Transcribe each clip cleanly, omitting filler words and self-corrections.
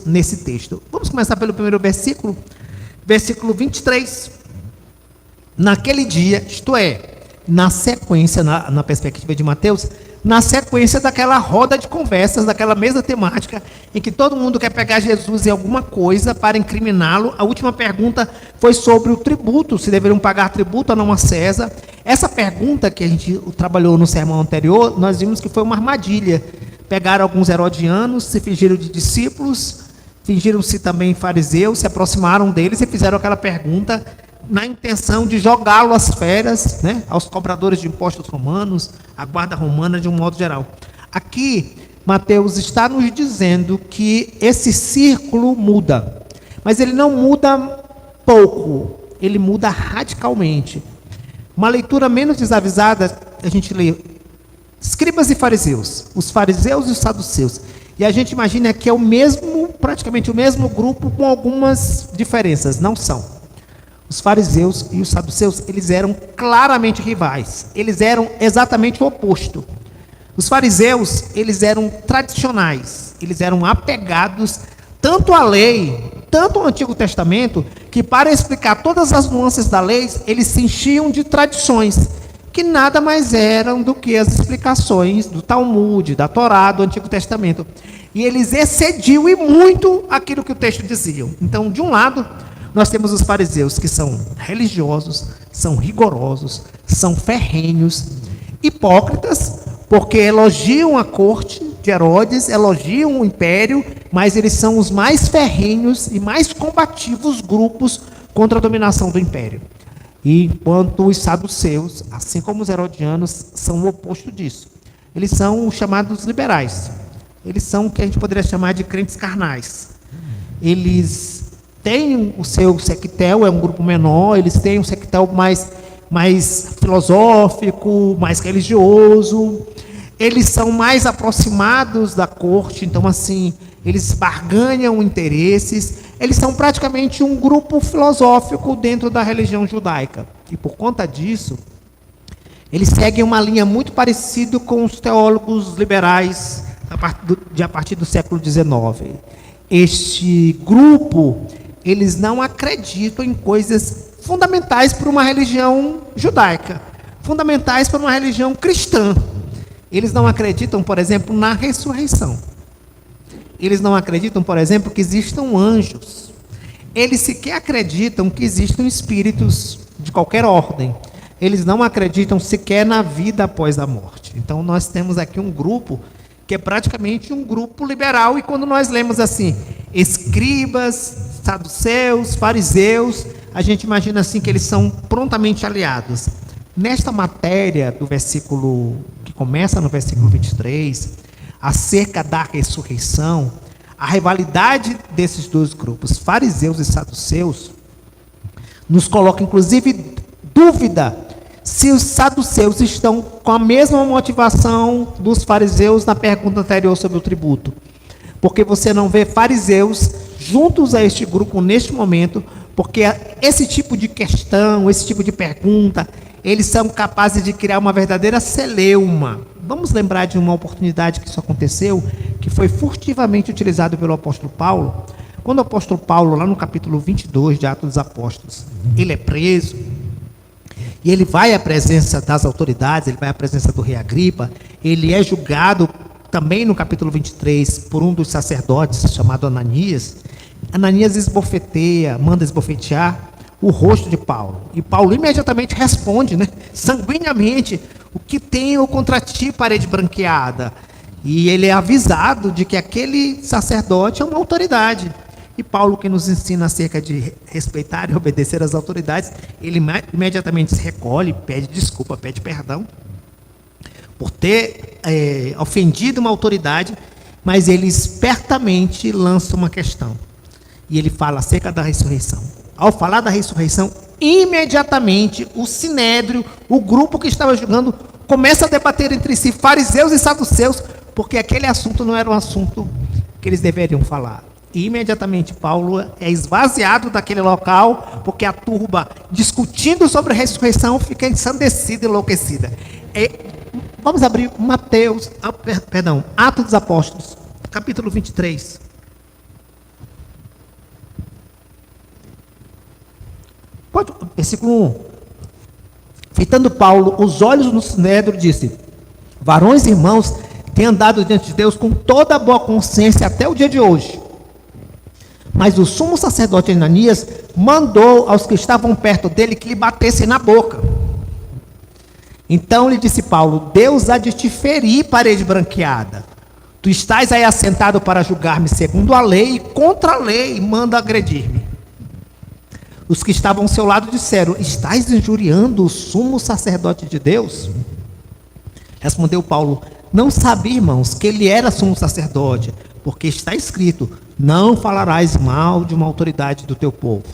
nesse texto. Vamos começar pelo primeiro versículo, versículo 23. Naquele dia, isto é, na sequência, na perspectiva de Mateus, na sequência daquela roda de conversas, daquela mesa temática, em que todo mundo quer pegar Jesus em alguma coisa para incriminá-lo. A última pergunta foi sobre o tributo, se deveriam pagar tributo ou não a César. Essa pergunta que a gente trabalhou no sermão anterior, nós vimos que foi uma armadilha. Pegaram alguns herodianos, se fingiram de discípulos, fingiram-se também fariseus, se aproximaram deles e fizeram aquela pergunta na intenção de jogá-lo às feras, né, aos cobradores de impostos romanos, à guarda romana de um modo geral. Aqui, Mateus está nos dizendo que esse círculo muda, mas ele não muda pouco, ele muda radicalmente. Uma leitura menos desavisada, a gente lê escribas e fariseus, os fariseus e os saduceus, e a gente imagina que é o mesmo, praticamente o mesmo grupo, com algumas diferenças. Não são. Os fariseus e os saduceus, eles eram claramente rivais. Eles eram exatamente o oposto. Os fariseus, eles eram tradicionais. Eles eram apegados tanto à lei, tanto ao Antigo Testamento, que para explicar todas as nuances da lei, eles se enchiam de tradições, que nada mais eram do que as explicações do Talmud, da Torá, do Antigo Testamento. E eles excediam e muito aquilo que o texto dizia. Então, de um lado, nós temos os fariseus, que são religiosos, são rigorosos, são ferrenhos, hipócritas, porque elogiam a corte de Herodes, elogiam o império, mas eles são os mais ferrenhos e mais combativos grupos contra a dominação do império. E enquanto os saduceus, assim como os herodianos, são o oposto disso. Eles são os chamados liberais. Eles são o que a gente poderia chamar de crentes carnais. Eles têm o seu sectel, é um grupo menor, eles têm um sectel mais filosófico, mais religioso. Eles são mais aproximados da corte, então assim, eles barganham interesses. Eles são praticamente um grupo filosófico dentro da religião judaica. E por conta disso, eles seguem uma linha muito parecida com os teólogos liberais a partir do século XIX. Este grupo, eles não acreditam em coisas fundamentais para uma religião judaica, fundamentais para uma religião cristã. Eles não acreditam, por exemplo, na ressurreição. Eles não acreditam, por exemplo, que existam anjos. Eles sequer acreditam que existam espíritos de qualquer ordem. Eles não acreditam sequer na vida após a morte. Então, nós temos aqui um grupo que é praticamente um grupo liberal. E quando nós lemos assim, escribas, saduceus, fariseus, a gente imagina assim que eles são prontamente aliados. Nesta matéria do versículo, que começa no versículo 23, acerca da ressurreição, a rivalidade desses dois grupos, fariseus e saduceus, nos coloca inclusive dúvida se os saduceus estão com a mesma motivação dos fariseus na pergunta anterior sobre o tributo. Porque você não vê fariseus juntos a este grupo neste momento, porque esse tipo de questão, esse tipo de pergunta, eles são capazes de criar uma verdadeira celeuma. Vamos lembrar de uma oportunidade que isso aconteceu, que foi furtivamente utilizado pelo apóstolo Paulo. Quando o apóstolo Paulo, lá no capítulo 22 de Atos dos Apóstolos, ele é preso, e ele vai à presença das autoridades, ele vai à presença do rei Agripa, ele é julgado também no capítulo 23 por um dos sacerdotes, chamado Ananias. Ananias esbofeteia, manda esbofetear o rosto de Paulo. E Paulo imediatamente responde, sanguineamente: o que tenho contra ti, parede branqueada? E ele é avisado de que aquele sacerdote é uma autoridade. E Paulo, que nos ensina acerca de respeitar e obedecer às autoridades, ele imediatamente se recolhe, pede desculpa, pede perdão por ter ofendido uma autoridade, mas ele espertamente lança uma questão. E ele fala acerca da ressurreição. Ao falar da ressurreição, imediatamente o sinédrio, o grupo que estava julgando, começa a debater entre si, fariseus e saduceus, porque aquele assunto não era um assunto que eles deveriam falar. E imediatamente Paulo é esvaziado daquele local, porque a turba, discutindo sobre a ressurreição, fica ensandecida, enlouquecida. Vamos abrir Atos dos Apóstolos, capítulo 23. Versículo 1. Fitando Paulo os olhos no sinédrio, disse: varões e irmãos, têm andado diante de Deus com toda a boa consciência até o dia de hoje. Mas o sumo sacerdote Ananias mandou aos que estavam perto dele que lhe batessem na boca. Então lhe disse Paulo: Deus há de te ferir, parede branqueada. Tu estás aí assentado para julgar-me segundo a lei, e contra a lei manda agredir-me. Os que estavam ao seu lado disseram: estás injuriando o sumo sacerdote de Deus? Respondeu Paulo: não sabia, irmãos, que ele era sumo sacerdote, porque está escrito: não falarás mal de uma autoridade do teu povo.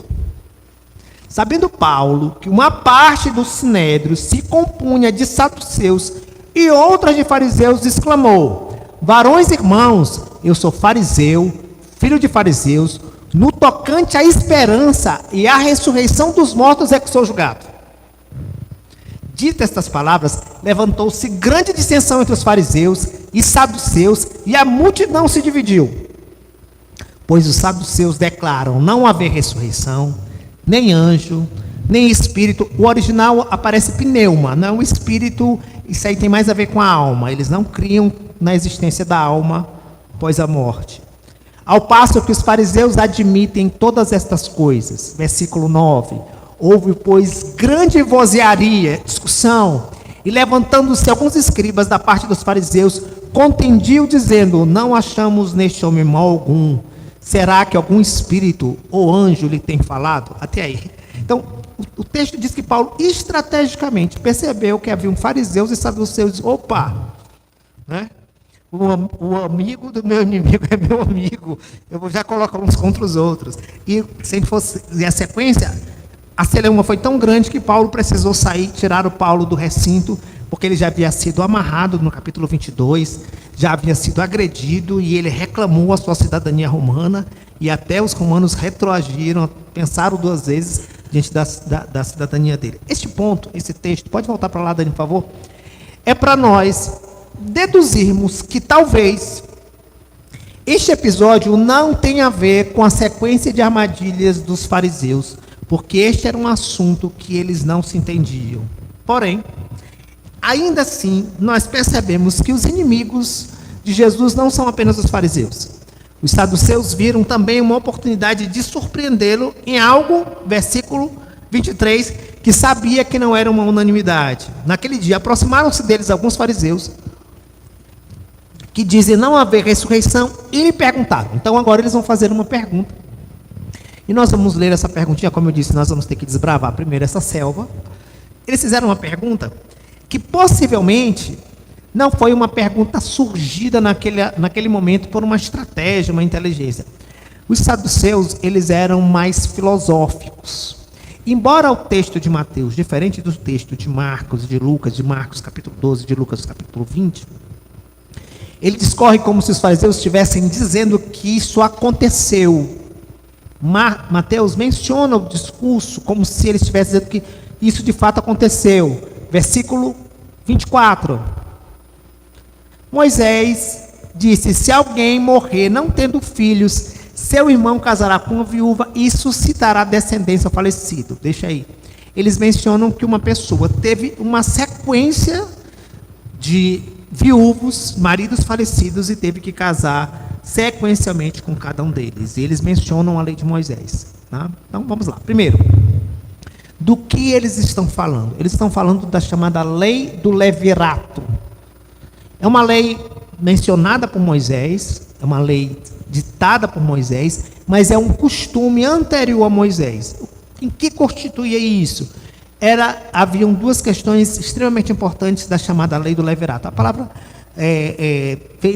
Sabendo Paulo que uma parte do sinédrio se compunha de saduceus e outras de fariseus, exclamou: varões e irmãos, eu sou fariseu, filho de fariseus, no tocante à esperança e à ressurreição dos mortos é que sou julgado. Ditas estas palavras, levantou-se grande dissensão entre os fariseus e saduceus, e a multidão se dividiu. Pois os saduceus declaram não haver ressurreição, nem anjo, nem espírito. O original aparece pneuma, não espírito. Isso aí tem mais a ver com a alma. Eles não criam na existência da alma após a morte. Ao passo que os fariseus admitem todas estas coisas. Versículo 9. Houve, pois, grande vozearia, discussão, e levantando-se alguns escribas da parte dos fariseus, contendiam, dizendo: não achamos neste homem mal algum. Será que algum espírito ou anjo lhe tem falado? Até aí. Então, o texto diz que Paulo estrategicamente percebeu que haviam fariseus e saduceus. Opa! Né? O amigo do meu inimigo é meu amigo. Eu vou já colocar uns contra os outros. E se fosse a sequência, a celeuma foi tão grande que Paulo precisou sair, tirar o Paulo do recinto, porque ele já havia sido amarrado no capítulo 22, já havia sido agredido, e ele reclamou a sua cidadania romana, e até os romanos retroagiram, pensaram duas vezes diante da cidadania dele. Este ponto, esse texto, pode voltar para lá, Dani, por favor? É para nós deduzirmos que talvez este episódio não tenha a ver com a sequência de armadilhas dos fariseus, porque este era um assunto que eles não se entendiam. Porém, ainda assim, nós percebemos que os inimigos de Jesus não são apenas os fariseus. Os saduceus viram também uma oportunidade de surpreendê-lo em algo, versículo 23, que sabia que não era uma unanimidade. Naquele dia, aproximaram-se deles alguns fariseus, que dizem não haver ressurreição, e lhe perguntaram. Então agora eles vão fazer uma pergunta. E nós vamos ler essa perguntinha, como eu disse, nós vamos ter que desbravar primeiro essa selva. Eles fizeram uma pergunta que possivelmente não foi uma pergunta surgida naquele momento por uma estratégia, uma inteligência. Os saduceus, eles eram mais filosóficos. Embora o texto de Mateus, diferente do texto de Marcos, de Lucas, de Marcos capítulo 12, de Lucas capítulo 20, ele discorre como se os fariseus estivessem dizendo que isso aconteceu. Mateus menciona o discurso como se ele estivesse dizendo que isso de fato aconteceu. Versículo 24. Moisés disse: se alguém morrer não tendo filhos, seu irmão casará com uma viúva e suscitará descendência ao falecido. Deixa aí. Eles mencionam que uma pessoa teve uma sequência de viúvos, maridos falecidos, e teve que casar sequencialmente com cada um deles. E eles mencionam a lei de Moisés. Tá? Então vamos lá. Primeiro, do que eles estão falando? Eles estão falando da chamada lei do levirato. É uma lei mencionada por Moisés, é uma lei ditada por Moisés, mas é um costume anterior a Moisés. Em que constituía isso? Haviam duas questões extremamente importantes da chamada lei do levirato. A palavra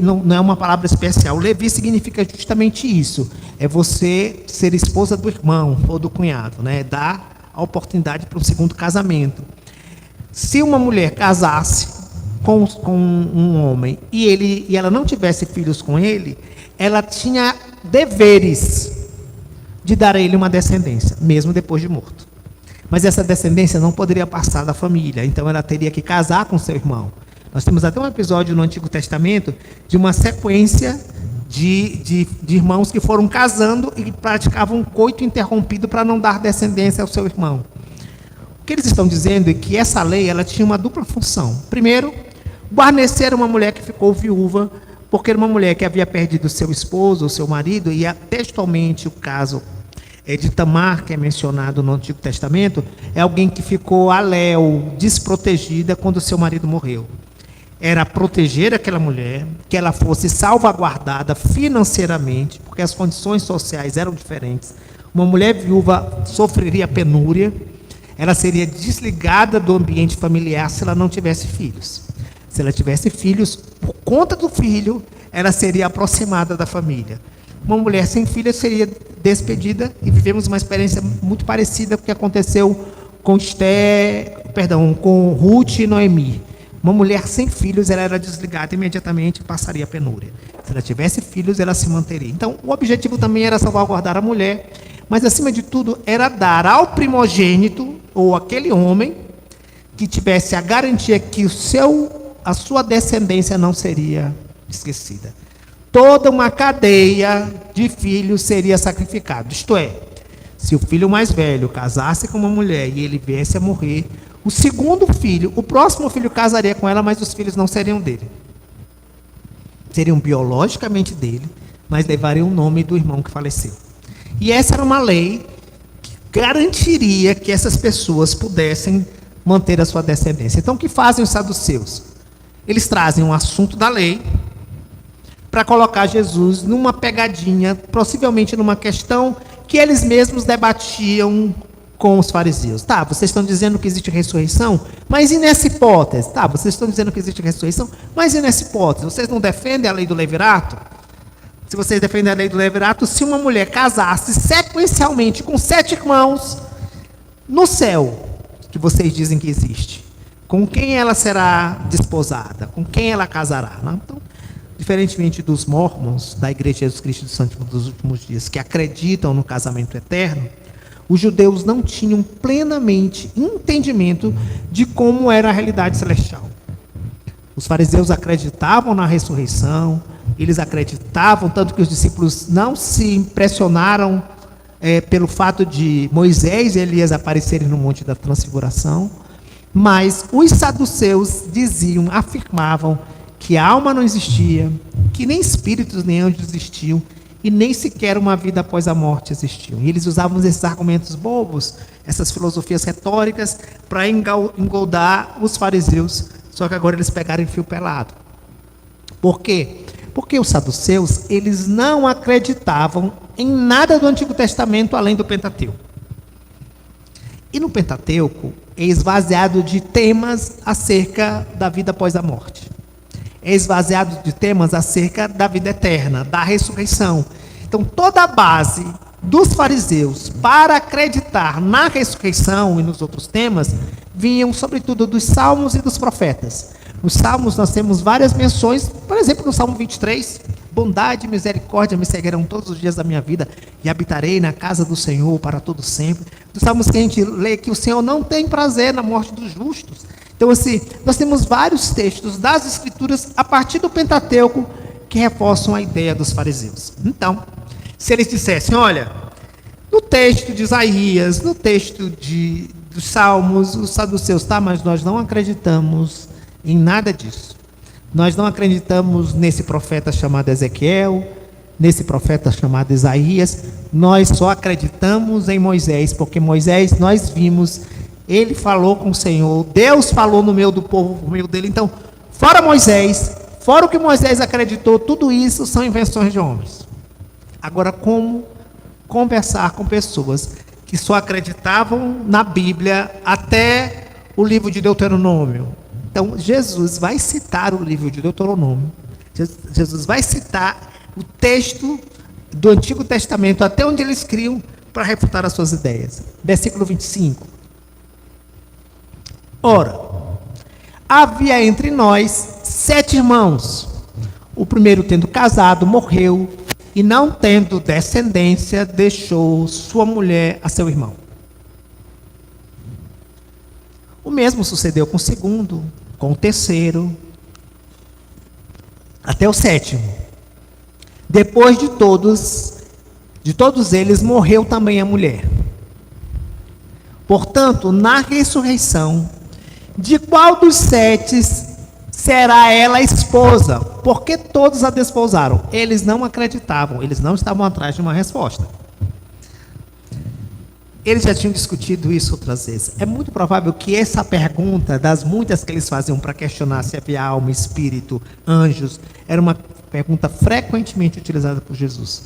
não é uma palavra especial. Levi significa justamente isso. É você ser esposa do irmão ou do cunhado, né? Dar a oportunidade para um segundo casamento. Se uma mulher casasse com um homem e ela não tivesse filhos com ele, ela tinha deveres de dar a ele uma descendência, mesmo depois de morto. Mas essa descendência não poderia passar da família, então ela teria que casar com seu irmão. Nós temos até um episódio no Antigo Testamento de uma sequência de irmãos que foram casando e praticavam um coito interrompido para não dar descendência ao seu irmão. que eles estão dizendo é que essa lei ela tinha uma dupla função. Primeiro, guarnecer uma mulher que ficou viúva, porque era uma mulher que havia perdido seu esposo ou seu marido, e textualmente o caso de Tamar, que é mencionado no Antigo Testamento, é alguém que ficou aléu, desprotegida quando seu marido morreu. Era proteger aquela mulher, que ela fosse salvaguardada financeiramente, porque as condições sociais eram diferentes. Uma mulher viúva sofreria penúria, ela seria desligada do ambiente familiar se ela não tivesse filhos. Se ela tivesse filhos, por conta do filho, ela seria aproximada da família. Uma mulher sem filhos seria despedida, e vivemos uma experiência muito parecida com o que aconteceu com Ruth e Noemi. Uma mulher sem filhos, ela era desligada imediatamente e passaria a penúria. Se ela tivesse filhos, ela se manteria. Então, o objetivo também era salvaguardar a mulher, mas, acima de tudo, era dar ao primogênito, ou aquele homem, que tivesse a garantia que a sua descendência não seria esquecida. Toda uma cadeia de filhos seria sacrificada. Isto é, se o filho mais velho casasse com uma mulher e ele viesse a morrer, o segundo filho, o próximo filho casaria com ela, mas os filhos não seriam dele. Seriam biologicamente dele, mas levariam o nome do irmão que faleceu. E essa era uma lei que garantiria que essas pessoas pudessem manter a sua descendência. Então, o que fazem os saduceus? Eles trazem um assunto da lei para colocar Jesus numa pegadinha, possivelmente numa questão que eles mesmos debatiam com os fariseus. Tá, vocês estão dizendo que existe ressurreição, mas e nessa hipótese? Tá, vocês estão dizendo que existe ressurreição, mas e nessa hipótese? Vocês não defendem a lei do levirato? Se vocês defendem a lei do levirato, se uma mulher casasse sequencialmente com 7 irmãos no céu, que vocês dizem que existe, com quem ela será desposada? Com quem ela casará? Não? Então, diferentemente dos mormons, da Igreja de Jesus Cristo dos Últimos Dias, que acreditam no casamento eterno, os judeus não tinham plenamente entendimento de como era a realidade celestial. Os fariseus acreditavam na ressurreição, eles acreditavam, tanto que os discípulos não se impressionaram pelo fato de Moisés e Elias aparecerem no Monte da Transfiguração, mas os saduceus afirmavam que a alma não existia, que nem espíritos nem anjos existiam, e nem sequer uma vida após a morte existiam. E eles usavam esses argumentos bobos, essas filosofias retóricas, para engoldar os fariseus, só que agora eles pegaram em fio pelado. Por quê? Porque os saduceus, eles não acreditavam em nada do Antigo Testamento além do Pentateuco. E no Pentateuco é esvaziado de temas acerca da vida após a morte. É esvaziado de temas acerca da vida eterna, da ressurreição. Então, toda a base dos fariseus para acreditar na ressurreição e nos outros temas vinham, sobretudo, dos salmos e dos profetas. Nos salmos nós temos várias menções, por exemplo, no Salmo 23, bondade e misericórdia me seguirão todos os dias da minha vida e habitarei na casa do Senhor para todo sempre. Dos salmos que a gente lê que o Senhor não tem prazer na morte dos justos. Então, assim, nós temos vários textos das Escrituras a partir do Pentateuco que reforçam a ideia dos fariseus. Então, se eles dissessem, olha, no texto de Isaías, no texto dos Salmos, os saduceus, tá, mas nós não acreditamos em nada disso. Nós não acreditamos nesse profeta chamado Ezequiel, nesse profeta chamado Isaías, nós só acreditamos em Moisés, porque Moisés nós vimos, ele falou com o Senhor, Deus falou no meio do povo, por meio dele. Então, fora Moisés, fora o que Moisés acreditou, tudo isso são invenções de homens. Agora, como conversar com pessoas que só acreditavam na Bíblia até o livro de Deuteronômio? Então, Jesus vai citar o livro de Deuteronômio, Jesus vai citar o texto do Antigo Testamento, até onde eles criam, para refutar as suas ideias. Versículo 25. Ora, havia entre nós 7 irmãos. O primeiro, tendo casado, morreu, e não tendo descendência, deixou sua mulher a seu irmão. O mesmo sucedeu com o segundo, com o terceiro, até o 7º. Depois de todos eles, morreu também a mulher. Portanto, na ressurreição, de qual dos 7 será ela a esposa? Porque todos a desposaram. Eles não acreditavam, eles não estavam atrás de uma resposta. Eles já tinham discutido isso outras vezes. É muito provável que essa pergunta, das muitas que eles faziam para questionar se havia alma, espírito, anjos, era uma pergunta frequentemente utilizada por Jesus.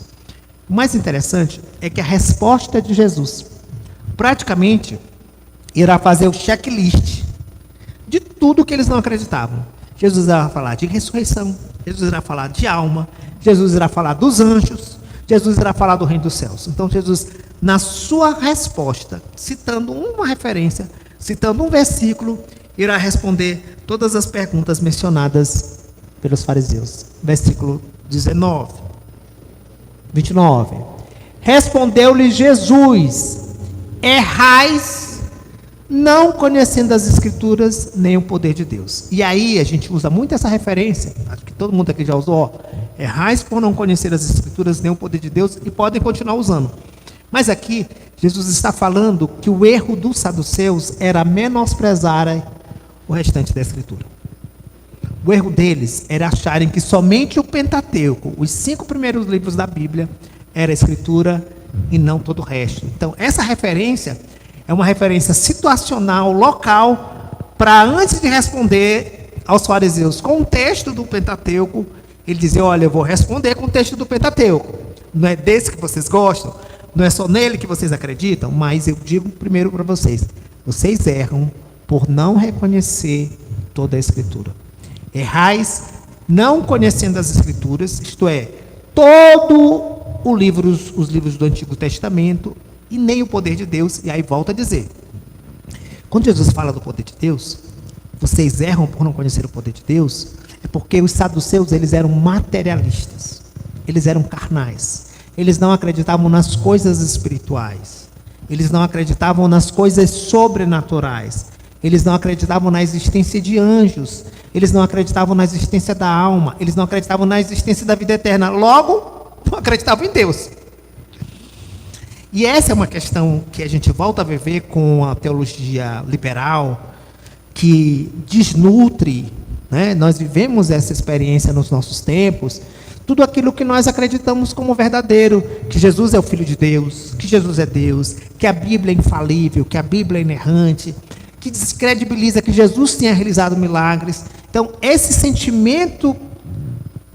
O mais interessante é que a resposta de Jesus praticamente irá fazer o checklist de tudo que eles não acreditavam. Jesus irá falar de ressurreição, Jesus irá falar de alma, Jesus irá falar dos anjos, Jesus irá falar do reino dos céus. Então Jesus, na sua resposta, citando uma referência, citando um versículo, irá responder todas as perguntas mencionadas pelos fariseus. Versículo 29. Respondeu-lhe Jesus: errais, não conhecendo as Escrituras, nem o poder de Deus. E aí a gente usa muito essa referência, acho que todo mundo aqui já usou, errais por não conhecer as Escrituras, nem o poder de Deus, e podem continuar usando. Mas aqui, Jesus está falando que o erro dos saduceus era menosprezar o restante da Escritura. O erro deles era acharem que somente o Pentateuco, os 5 primeiros livros da Bíblia, era a Escritura e não todo o resto. Então, essa referência é uma referência situacional, local, para antes de responder aos fariseus com o texto do Pentateuco, ele dizia: olha, eu vou responder com o texto do Pentateuco. Não é desse que vocês gostam? Não é só nele que vocês acreditam? Mas eu digo primeiro para vocês: vocês erram por não reconhecer toda a Escritura. Errais não conhecendo as Escrituras, isto é, todo os livros do Antigo Testamento, e nem o poder de Deus. E aí volta a dizer, quando Jesus fala do poder de Deus, vocês erram por não conhecer o poder de Deus, é porque os saduceus, eles eram materialistas, eles eram carnais, eles não acreditavam nas coisas espirituais, eles não acreditavam nas coisas sobrenaturais, eles não acreditavam na existência de anjos, eles não acreditavam na existência da alma, eles não acreditavam na existência da vida eterna, logo, não acreditavam em Deus. E essa é uma questão que a gente volta a viver com a teologia liberal, que desnutre, né? Nós vivemos essa experiência nos nossos tempos, tudo aquilo que nós acreditamos como verdadeiro, que Jesus é o Filho de Deus, que Jesus é Deus, que a Bíblia é infalível, que a Bíblia é inerrante, que descredibiliza que Jesus tenha realizado milagres. Então, esse sentimento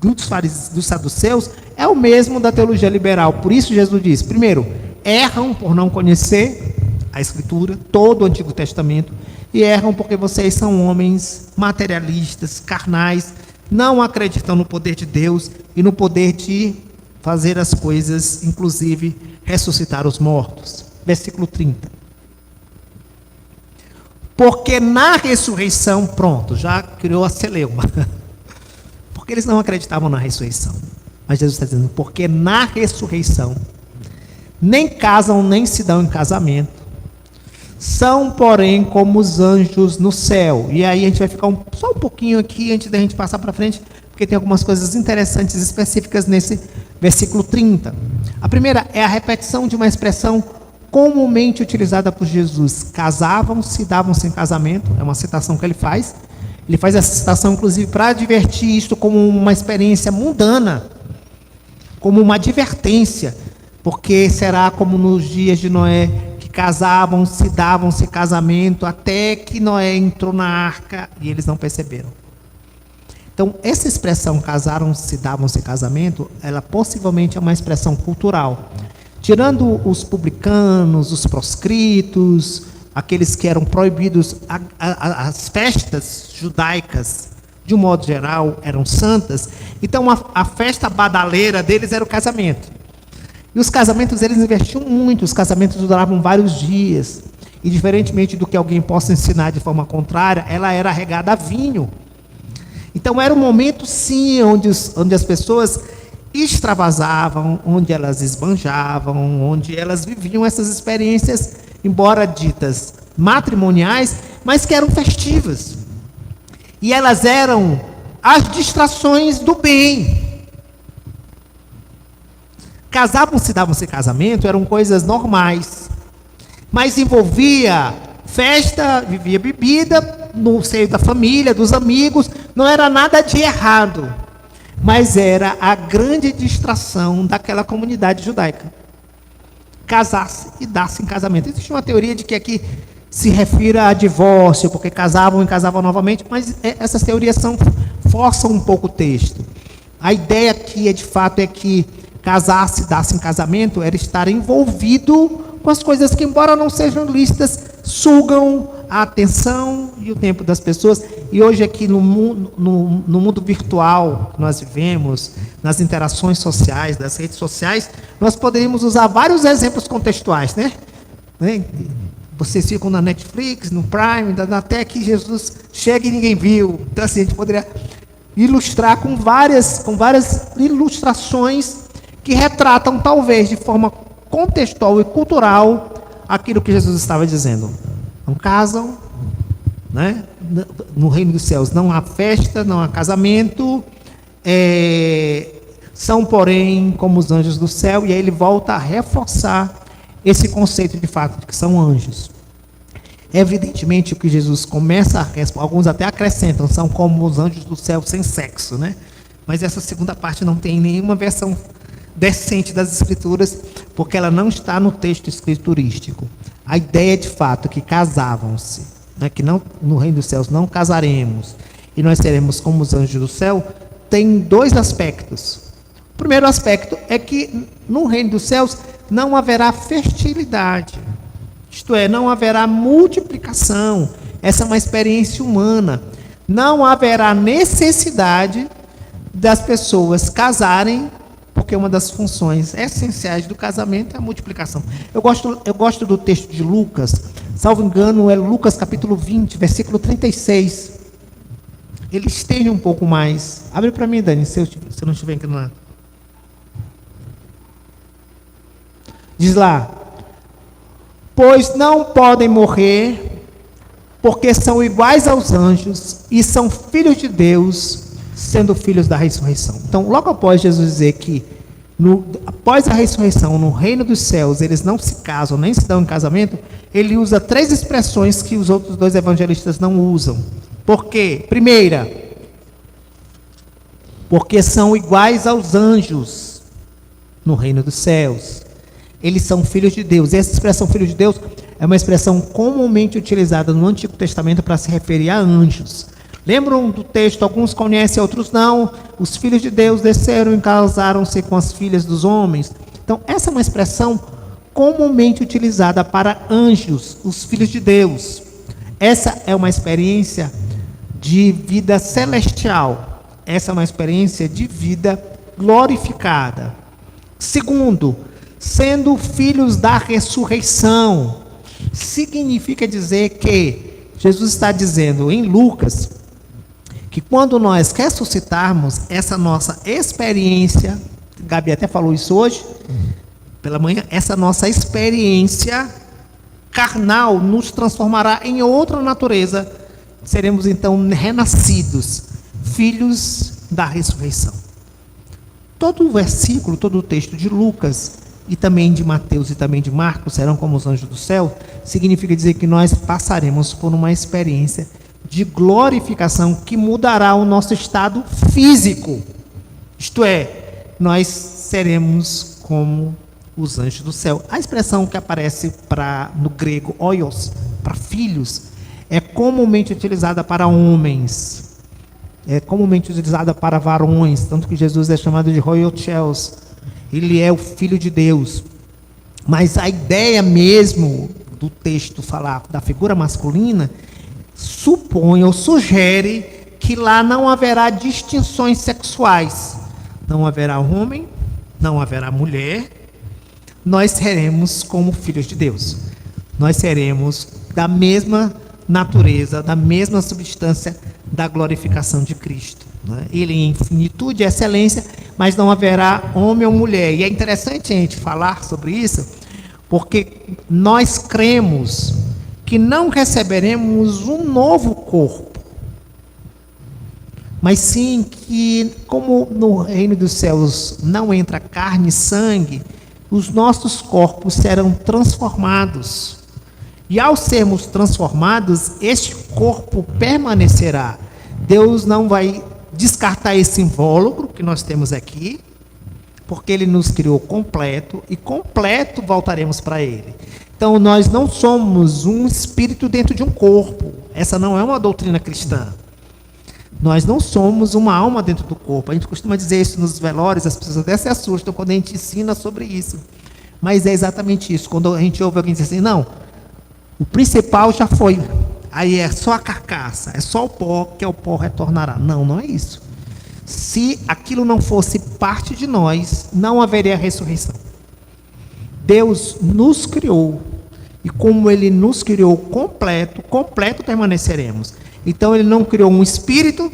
dos saduceus é o mesmo da teologia liberal. Por isso Jesus diz, primeiro, erram por não conhecer a Escritura, todo o Antigo Testamento, e erram porque vocês são homens materialistas, carnais, não acreditam no poder de Deus e no poder de fazer as coisas, inclusive ressuscitar os mortos. Versículo 30. Porque na ressurreição, pronto, já criou a celeuma. Porque eles não acreditavam na ressurreição. Mas Jesus está dizendo, porque na ressurreição, nem casam, nem se dão em casamento, são, porém, como os anjos no céu. E aí a gente vai ficar só um pouquinho aqui, antes da gente passar para frente, porque tem algumas coisas interessantes, específicas nesse versículo 30. A primeira é a repetição de uma expressão comumente utilizada por Jesus. Casavam-se, davam-se em casamento, é uma citação que ele faz. Ele faz essa citação, inclusive, para advertir isto como uma experiência mundana, como uma advertência, porque será como nos dias de Noé, que casavam-se, davam-se casamento, até que Noé entrou na arca e eles não perceberam. Então, essa expressão casaram-se, davam-se casamento, ela possivelmente é uma expressão cultural. Tirando os publicanos, os proscritos, aqueles que eram proibidos, as festas judaicas, de um modo geral, eram santas. Então, a festa badaleira deles era o casamento. E os casamentos, eles investiam muito, os casamentos duravam vários dias. E, diferentemente do que alguém possa ensinar de forma contrária, ela era regada a vinho. Então, era um momento, sim, onde as pessoas extravasavam, onde elas esbanjavam, onde elas viviam essas experiências, embora ditas matrimoniais, mas que eram festivas. E elas eram as distrações do bem. Casavam-se, davam-se casamento, eram coisas normais. mas envolvia festa, vivia bebida no seio da família, dos amigos, não era nada de errado, mas era a grande distração daquela comunidade judaica. Casar-se e dar-se em casamento. Existe uma teoria de que aqui se refira a divórcio, porque casavam e casavam novamente, mas essas teorias forçam um pouco o texto. A ideia aqui, de fato, é que casar-se e dar-se em casamento era estar envolvido com as coisas que, embora não sejam lícitas, sugam a atenção e o tempo das pessoas. E hoje aqui no mundo virtual que nós vivemos, nas interações sociais, das redes sociais, nós poderíamos usar vários exemplos contextuais, né? Vocês ficam na Netflix, no Prime, até que Jesus chega e ninguém viu. Então assim, a gente poderia ilustrar com várias ilustrações que retratam, talvez, de forma contextual e cultural, aquilo que Jesus estava dizendo. Não casam, né? No reino dos céus não há festa, não há casamento, são, porém, como os anjos do céu, e aí ele volta a reforçar esse conceito de fato de que são anjos. Evidentemente, o que Jesus começa a alguns até acrescentam, são como os anjos do céu sem sexo, né? Mas essa segunda parte não tem nenhuma versão decente das escrituras, porque ela não está no texto escriturístico. A ideia de fato que casavam-se, né, que não, no reino dos céus não casaremos e nós seremos como os anjos do céu, tem dois aspectos. O primeiro aspecto é que no reino dos céus não haverá fertilidade, isto é, não haverá multiplicação. Essa é uma experiência humana. Não haverá necessidade das pessoas casarem, porque uma das funções essenciais do casamento é a multiplicação. Eu gosto do texto de Lucas, salvo engano, é Lucas capítulo 20, versículo 36. Ele estende um pouco mais. Abre para mim, Dani, se eu não estiver enganado. Diz lá: pois não podem morrer, porque são iguais aos anjos e são filhos de Deus, sendo filhos da ressurreição. Então, logo após Jesus dizer que após a ressurreição, no reino dos céus, eles não se casam, nem se dão em casamento, ele usa três expressões que os outros dois evangelistas não usam. Por quê? Primeira, porque são iguais aos anjos no reino dos céus. Eles são filhos de Deus. Essa expressão filho de Deus é uma expressão comumente utilizada no Antigo Testamento para se referir a anjos. Lembram do texto? Alguns conhecem, outros não. Os filhos de Deus desceram e casaram-se com as filhas dos homens. Então, essa é uma expressão comumente utilizada para anjos, os filhos de Deus. Essa é uma experiência de vida celestial. Essa é uma experiência de vida glorificada. Segundo, sendo filhos da ressurreição. Significa dizer que Jesus está dizendo em Lucas que quando nós ressuscitarmos, essa nossa experiência, Gabi até falou isso hoje pela manhã, essa nossa experiência carnal nos transformará em outra natureza. Seremos então renascidos, filhos da ressurreição. Todo o versículo, todo o texto de Lucas e também de Mateus e também de Marcos serão como os anjos do céu, significa dizer que nós passaremos por uma experiência de glorificação que mudará o nosso estado físico. Isto é, nós seremos como os anjos do céu. A expressão que aparece no grego, oios, para filhos, é comumente utilizada para homens, é comumente utilizada para varões, tanto que Jesus é chamado de hoiotheos. Ele é o Filho de Deus. Mas a ideia mesmo do texto falar da figura masculina supõe ou sugere que lá não haverá distinções sexuais. Não haverá homem, não haverá mulher. Nós seremos como filhos de Deus. Nós seremos da mesma natureza, da mesma substância da glorificação de Cristo. Ele em infinitude e excelência, mas não haverá homem ou mulher. E é interessante a gente falar sobre isso, porque nós cremos que não receberemos um novo corpo, mas sim que, como no reino dos céus não entra carne e sangue, os nossos corpos serão transformados. E ao sermos transformados, este corpo permanecerá. Deus não vai descartar esse invólucro que nós temos aqui, porque Ele nos criou completo, e completo voltaremos para Ele. Então, nós não somos um espírito dentro de um corpo. Essa não é uma doutrina cristã. Nós não somos uma alma dentro do corpo. A gente costuma dizer isso nos velórios, as pessoas até se assustam quando a gente ensina sobre isso. Mas é exatamente isso. Quando a gente ouve alguém dizer assim, não, o principal já foi. Aí é só a carcaça, é só o pó, que o pó retornará. Não, não é isso. Se aquilo não fosse parte de nós, não haveria ressurreição. Deus nos criou, e como Ele nos criou completo, completo permaneceremos. Então Ele não criou um espírito,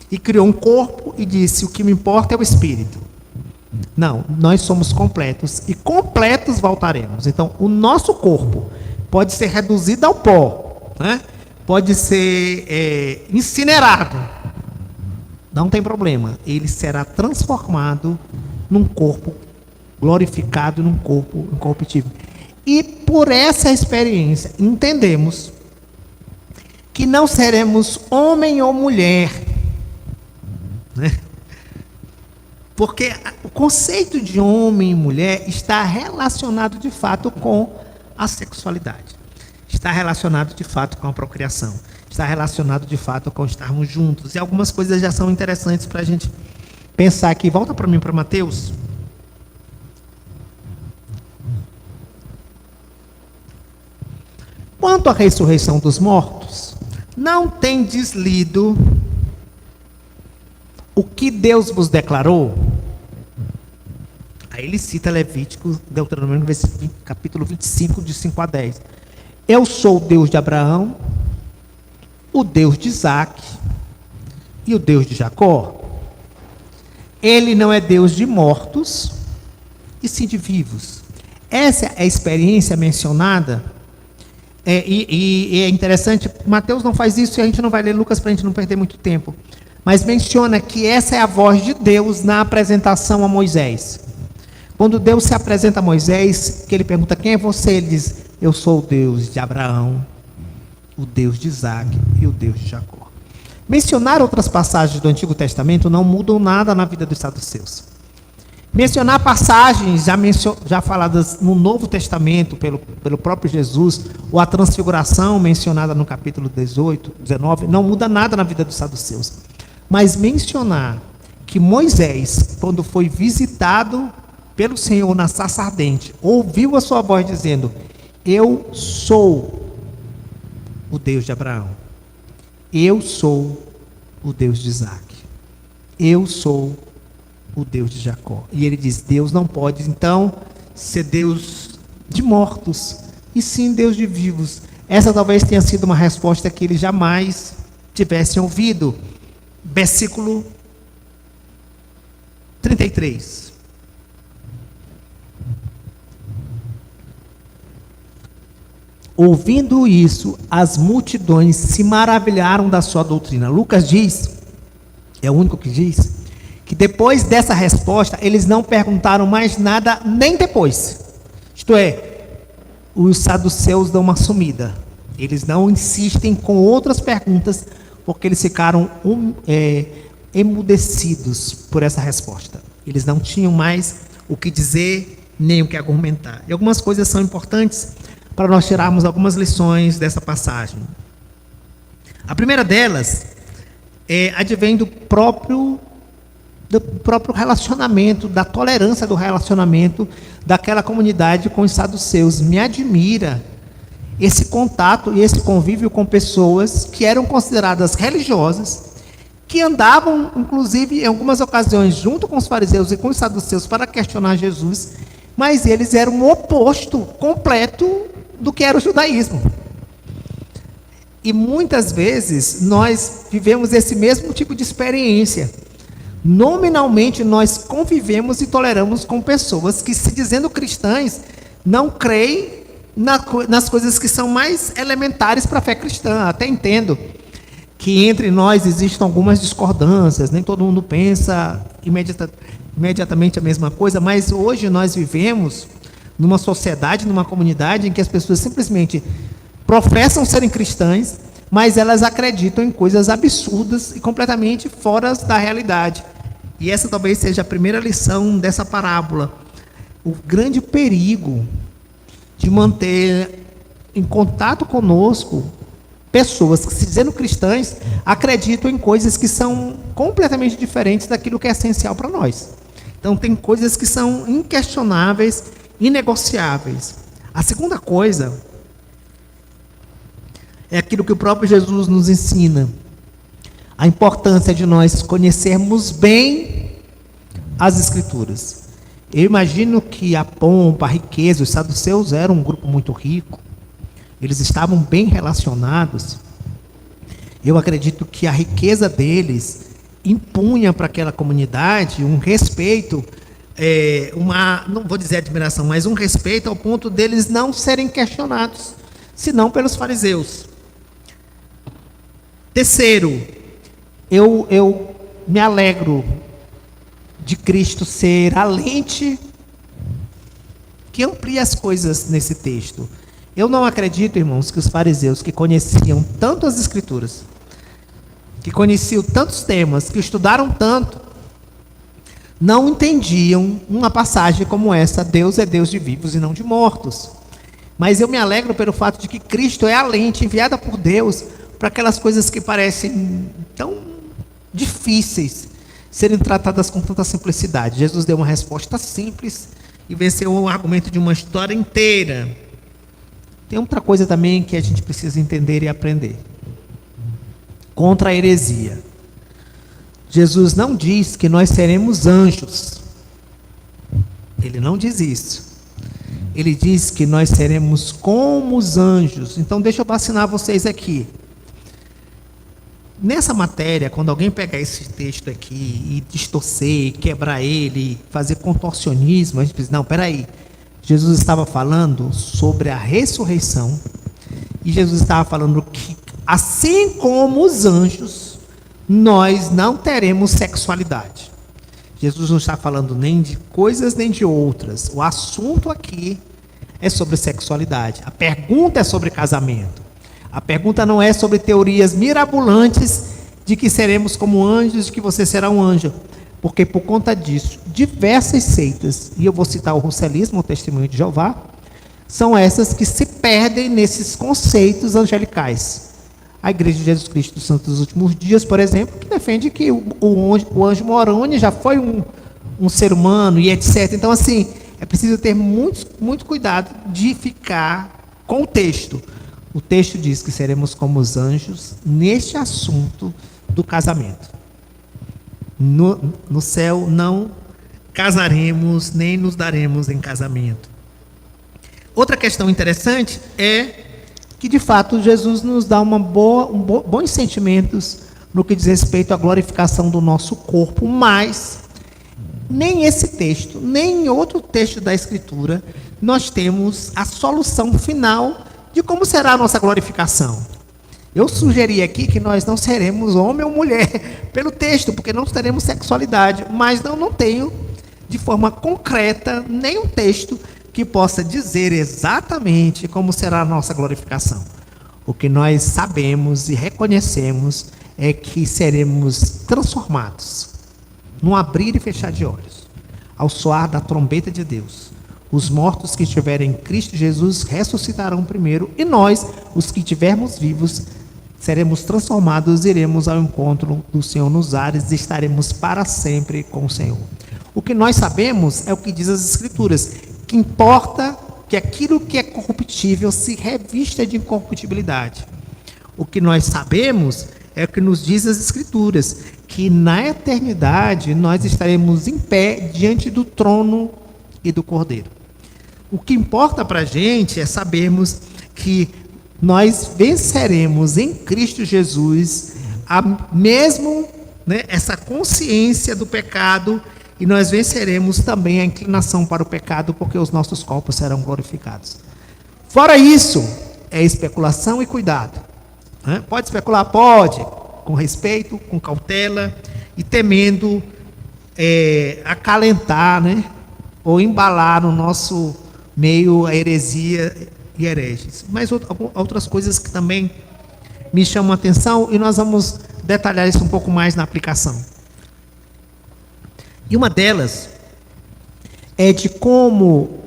e criou um corpo, e disse, o que me importa é o espírito. Não, nós somos completos, e completos voltaremos. Então, o nosso corpo pode ser reduzido ao pó, né? Pode ser incinerado, não tem problema, ele será transformado num corpo glorificado, num corpo incorruptível. E por essa experiência, entendemos que não seremos homem ou mulher, né? Porque o conceito de homem e mulher está relacionado de fato com a sexualidade. Está relacionado de fato com a procriação. Está relacionado de fato com estarmos juntos. E algumas coisas já são interessantes para a gente pensar aqui. Volta para mim, para Mateus. Quanto à ressurreição dos mortos, não tendes lido o que Deus vos declarou? Aí ele cita Levítico, Deuteronômio, capítulo 25, de 5 a 10. Eu sou o Deus de Abraão, o Deus de Isaac e o Deus de Jacó. Ele não é Deus de mortos, e sim de vivos. Essa é a experiência mencionada. E é interessante, Mateus não faz isso, e a gente não vai ler Lucas para a gente não perder muito tempo. Mas menciona que essa é a voz de Deus na apresentação a Moisés. Quando Deus se apresenta a Moisés, que ele pergunta, quem é você? Ele diz, eu sou o Deus de Abraão, o Deus de Isaac e o Deus de Jacó. Mencionar outras passagens do Antigo Testamento não mudam nada na vida dos saduceus. Mencionar passagens já faladas no Novo Testamento pelo próprio Jesus, ou a transfiguração mencionada no capítulo 18, 19, não muda nada na vida dos saduceus. Mas mencionar que Moisés, quando foi visitado pelo Senhor na sarça ardente, ouviu a sua voz dizendo, eu sou o Deus de Abraão, eu sou o Deus de Isaac, eu sou o Deus de Jacó. E ele diz, Deus não pode então ser Deus de mortos, e sim Deus de vivos. Essa talvez tenha sido uma resposta que eles jamais tivessem ouvido. Versículo 33. Ouvindo isso, as multidões se maravilharam da sua doutrina. Lucas diz, é o único que diz, que depois dessa resposta, eles não perguntaram mais nada nem depois. Isto é, os saduceus dão uma sumida. Eles não insistem com outras perguntas, porque eles ficaram emudecidos por essa resposta. Eles não tinham mais o que dizer, nem o que argumentar. E algumas coisas são importantes para nós tirarmos algumas lições dessa passagem. A primeira delas advém do próprio relacionamento, da tolerância do relacionamento daquela comunidade com os saduceus. Me admira esse contato e esse convívio com pessoas que eram consideradas religiosas, que andavam, inclusive, em algumas ocasiões, junto com os fariseus e com os saduceus para questionar Jesus, mas eles eram o oposto completo do que era o judaísmo. E muitas vezes nós vivemos esse mesmo tipo de experiência. Nominalmente nós convivemos e toleramos com pessoas que, se dizendo cristãs, não creem nas coisas que são mais elementares para a fé cristã. Até entendo que entre nós existam algumas discordâncias, nem todo mundo pensa imediatamente a mesma coisa, mas hoje nós vivemos numa sociedade, numa comunidade em que as pessoas simplesmente professam serem cristãs, mas elas acreditam em coisas absurdas e completamente fora da realidade. E essa talvez seja a primeira lição dessa parábola. O grande perigo de manter em contato conosco pessoas que, se dizendo cristãs, acreditam em coisas que são completamente diferentes daquilo que é essencial para nós. Então, tem coisas que são inquestionáveis, inegociáveis. A segunda coisa é aquilo que o próprio Jesus nos ensina: a importância de nós conhecermos bem as Escrituras. Eu imagino que a pompa, a riqueza, os saduceus eram um grupo muito rico, eles estavam bem relacionados. Eu acredito que a riqueza deles impunha para aquela comunidade um respeito, não vou dizer admiração, mas um respeito ao ponto deles não serem questionados, senão pelos fariseus. Terceiro, eu me alegro de Cristo ser a lente que amplia as coisas nesse texto. Eu não acredito, irmãos, que os fariseus, que conheciam tanto as Escrituras, que conheciam tantos temas, que estudaram tanto, não entendiam uma passagem como essa: Deus é Deus de vivos e não de mortos. Mas eu me alegro pelo fato de que Cristo é a lente enviada por Deus para aquelas coisas que parecem tão difíceis serem tratadas com tanta simplicidade. Jesus deu uma resposta simples e venceu o argumento de uma história inteira. Tem outra coisa também que a gente precisa entender e aprender. Contra a heresia. Jesus não diz que nós seremos anjos. Ele não diz isso. Ele diz que nós seremos como os anjos. Então deixa eu vacinar vocês aqui. Nessa matéria, quando alguém pegar esse texto aqui e distorcer, quebrar ele, fazer contorcionismo, a gente diz: não, peraí. Jesus estava falando sobre a ressurreição, e Jesus estava falando que, assim como os anjos, nós não teremos sexualidade. Jesus não está falando nem de coisas nem de outras. O assunto aqui é sobre sexualidade. A pergunta é sobre casamento. A pergunta não é sobre teorias mirabolantes de que seremos como anjos, de que você será um anjo. Porque por conta disso, diversas seitas, e eu vou citar o russelismo, o Testemunho de Jeová, são essas que se perdem nesses conceitos angelicais. A Igreja de Jesus Cristo dos Santos dos Últimos Dias, por exemplo, que defende que o anjo moroni já foi um ser humano e etc. Então, assim, é preciso ter muito cuidado de ficar com o texto. O texto diz que seremos como os anjos neste assunto do casamento. No céu não casaremos, nem nos daremos em casamento. Outra questão interessante é que, de fato, Jesus nos dá bons sentimentos no que diz respeito à glorificação do nosso corpo, mas nem esse texto, nem em outro texto da Escritura, nós temos a solução final de como será a nossa glorificação. Eu sugeri aqui que nós não seremos homem ou mulher pelo texto, porque não teremos sexualidade, mas não tenho de forma concreta nenhum texto que possa dizer exatamente como será a nossa glorificação. O que nós sabemos e reconhecemos é que seremos transformados num abrir e fechar de olhos, ao soar da trombeta de Deus. Os mortos que estiverem em Cristo Jesus ressuscitarão primeiro, e nós, os que estivermos vivos, seremos transformados, iremos ao encontro do Senhor nos ares e estaremos para sempre com o Senhor. O que nós sabemos é o que diz as Escrituras, que importa que aquilo que é corruptível se revista de incorruptibilidade. O que nós sabemos é o que nos diz as Escrituras, que na eternidade nós estaremos em pé diante do trono e do Cordeiro. O que importa para a gente é sabermos que nós venceremos em Cristo Jesus essa consciência do pecado, e nós venceremos também a inclinação para o pecado, porque os nossos corpos serão glorificados. Fora isso, é especulação e cuidado. Pode especular? Pode, com respeito, com cautela e temendo acalentar, ou embalar no nosso meio a heresia e hereges. Mas outras coisas que também me chamam a atenção, e nós vamos detalhar isso um pouco mais na aplicação. E uma delas é de como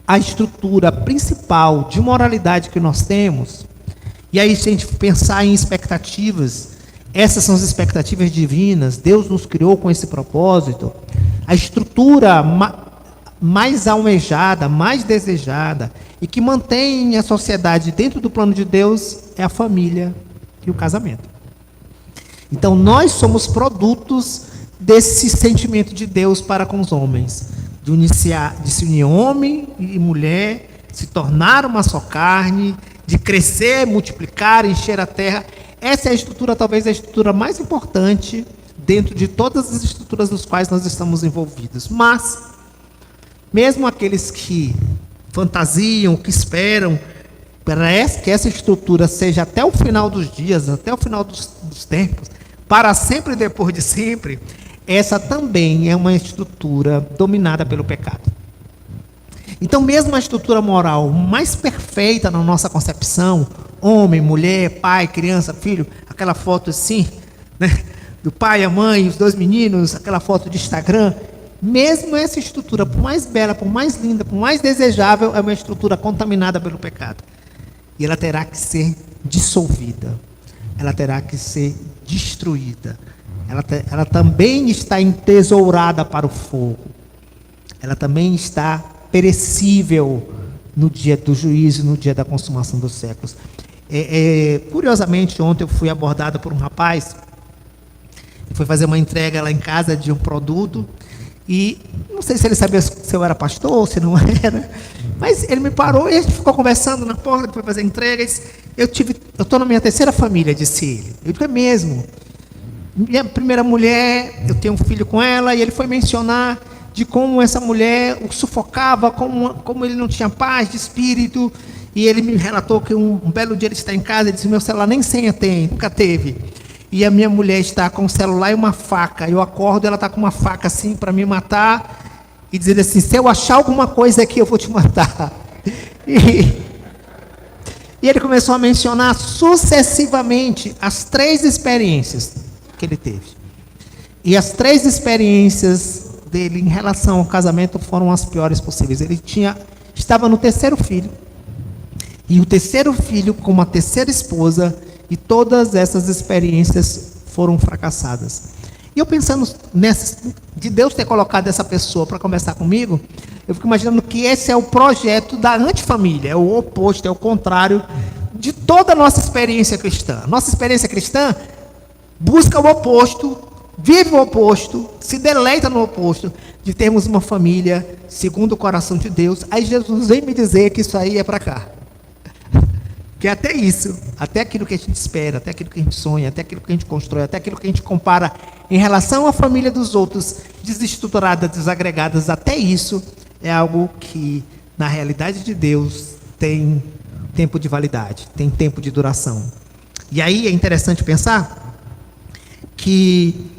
a estrutura principal de moralidade que nós temos, e aí se a gente pensar em expectativas, essas são as expectativas divinas, Deus nos criou com esse propósito, a estrutura mais almejada, mais desejada, e que mantém a sociedade dentro do plano de Deus, é a família e o casamento. Então nós somos produtos desse sentimento de Deus para com os homens, de se unir homem e mulher, se tornar uma só carne, de crescer, multiplicar, encher a terra. Essa é a estrutura, talvez a estrutura mais importante dentro de todas as estruturas das quais nós estamos envolvidos. Mas, mesmo aqueles que fantasiam, que esperam que essa estrutura seja até o final dos dias, até o final dos tempos, para sempre e depois de sempre, essa também é uma estrutura dominada pelo pecado. Então, mesmo a estrutura moral mais perfeita na nossa concepção, homem, mulher, pai, criança, filho, aquela foto assim, né, do pai, a mãe, os dois meninos, aquela foto de Instagram, mesmo essa estrutura, por mais bela, por mais linda, por mais desejável, é uma estrutura contaminada pelo pecado. E ela terá que ser dissolvida. Ela terá que ser destruída. Ela também está entesourada para o fogo. Ela também está perecível no dia do juízo, no dia da consumação dos séculos. Curiosamente, ontem eu fui abordado por um rapaz que foi fazer uma entrega lá em casa de um produto, e não sei se ele sabia se eu era pastor ou se não era, mas ele me parou e a gente ficou conversando na porta, ele foi fazer entregas. Eu estou na minha terceira família, disse ele. Eu digo, é mesmo? Minha primeira mulher, eu tenho um filho com ela, e ele foi mencionar de como essa mulher o sufocava, como ele não tinha paz de espírito, e ele me relatou que um belo dia ele está em casa, ele disse, meu celular nem senha tem, nunca teve, e a minha mulher está com o celular e uma faca, eu acordo, ela está com uma faca assim para me matar, e dizer assim, se eu achar alguma coisa aqui eu vou te matar. E ele começou a mencionar sucessivamente as 3 experiências que ele teve. E as 3 experiências dele em relação ao casamento foram as piores possíveis. Ele estava no 3º filho. E o 3º filho com uma 3ª esposa, e todas essas experiências foram fracassadas. E eu pensando de Deus ter colocado essa pessoa para conversar comigo, eu fico imaginando que esse é o projeto da antifamília, é o oposto, é o contrário de toda a nossa experiência cristã. Nossa experiência cristã busca o oposto, vive o oposto, se deleita no oposto, de termos uma família segundo o coração de Deus. Aí Jesus vem me dizer que isso aí é para cá. Que até isso, até aquilo que a gente espera, até aquilo que a gente sonha, até aquilo que a gente constrói, até aquilo que a gente compara em relação à família dos outros, desestruturada, desagregadas, até isso é algo que, na realidade de Deus, tem tempo de validade, tem tempo de duração. E aí é interessante pensar que,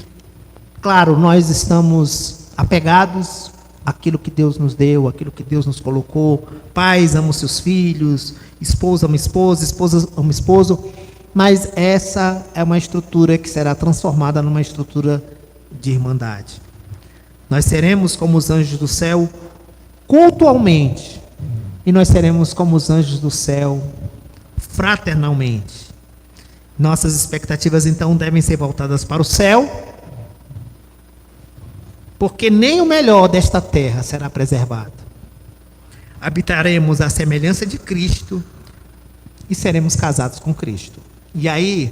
claro, nós estamos apegados àquilo que Deus nos deu, àquilo que Deus nos colocou. Pais amam seus filhos, esposa ama esposa, esposa ama esposo, mas essa é uma estrutura que será transformada numa estrutura de irmandade. Nós seremos como os anjos do céu cultualmente, e nós seremos como os anjos do céu fraternalmente. Nossas expectativas, então, devem ser voltadas para o céu, porque nem o melhor desta terra será preservado. Habitaremos à semelhança de Cristo e seremos casados com Cristo. E aí,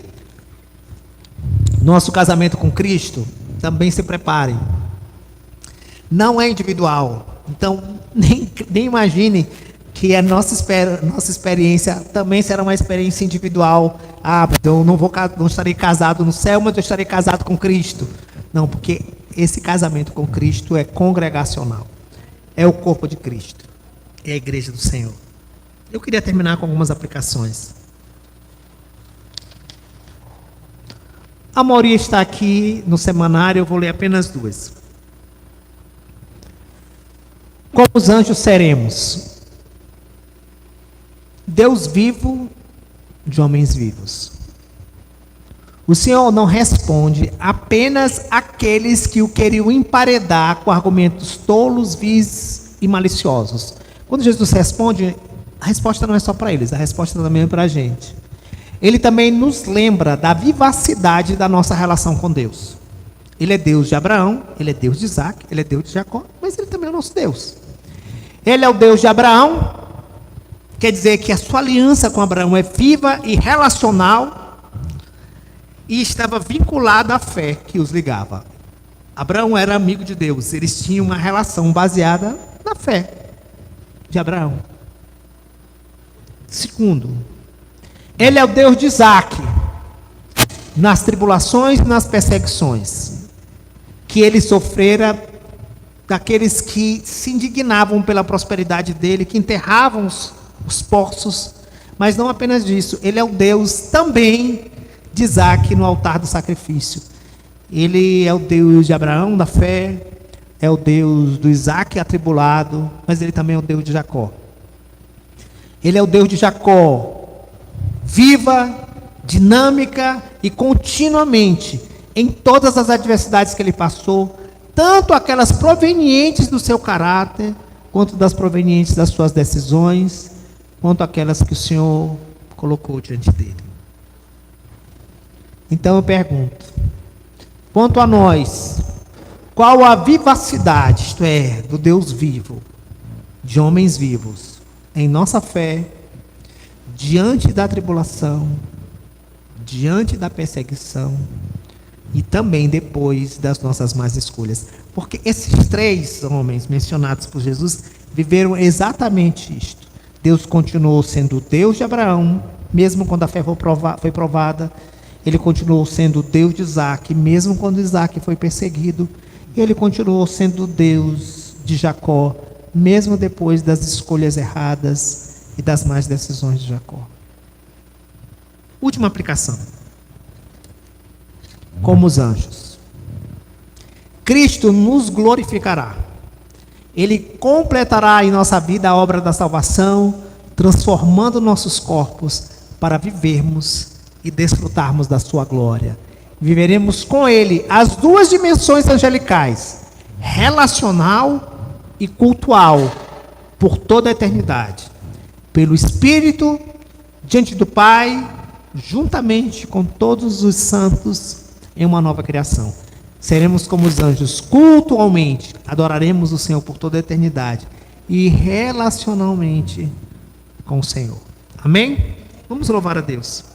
nosso casamento com Cristo, também se preparem. Não é individual. Então, nem imagine que a nossa experiência também será uma experiência individual. Eu não estarei casado no céu, mas eu estarei casado com Cristo. Não, porque esse casamento com Cristo é congregacional. É o corpo de Cristo. É a igreja do Senhor. Eu queria terminar com algumas aplicações. A maioria está aqui no semanário, eu vou ler apenas 2. Qual os anjos seremos Deus vivo de homens vivos. O Senhor não responde apenas àqueles que o queriam emparedar com argumentos tolos, vis e maliciosos. Quando Jesus responde, a resposta não é só para eles, a resposta também é para a gente. Ele também nos lembra da vivacidade da nossa relação com Deus. Ele é Deus de Abraão, ele é Deus de Isaac, ele é Deus de Jacó, mas ele também é o nosso Deus. Ele é o Deus de Abraão, quer dizer que a sua aliança com Abraão é viva e relacional, e estava vinculada à fé que os ligava. Abraão era amigo de Deus, eles tinham uma relação baseada na fé de Abraão. Segundo, ele é o Deus de Isaac, nas tribulações e nas perseguições que ele sofrera, daqueles que se indignavam pela prosperidade dele, que enterravam os poços, mas não apenas disso, ele é o Deus também de Isaac no altar do sacrifício. Ele é o Deus de Abraão, da fé, é o Deus do Isaac atribulado, mas ele também é o Deus de Jacó. Ele é o Deus de Jacó, viva, dinâmica e continuamente, em todas as adversidades que ele passou, tanto aquelas provenientes do seu caráter, quanto das provenientes das suas decisões, quanto aquelas que o Senhor colocou diante dele. Então eu pergunto, quanto a nós, qual a vivacidade, isto é, do Deus vivo, de homens vivos, em nossa fé, diante da tribulação, diante da perseguição, e também depois das nossas más escolhas. Porque esses três homens mencionados por Jesus viveram exatamente isto. Deus continuou sendo o Deus de Abraão, mesmo quando a fé foi provada. Ele continuou sendo o Deus de Isaac, mesmo quando Isaac foi perseguido. E ele continuou sendo o Deus de Jacó, mesmo depois das escolhas erradas e das más decisões de Jacó. Última aplicação. Como os anjos, Cristo nos glorificará. Ele completará em nossa vida a obra da salvação, transformando nossos corpos para vivermos e desfrutarmos da sua glória. Viveremos com Ele as duas dimensões angelicais, relacional e cultual, por toda a eternidade. Pelo Espírito, diante do Pai, juntamente com todos os santos, em uma nova criação. Seremos como os anjos, cultualmente, adoraremos o Senhor por toda a eternidade e relacionalmente com o Senhor. Amém? Vamos louvar a Deus.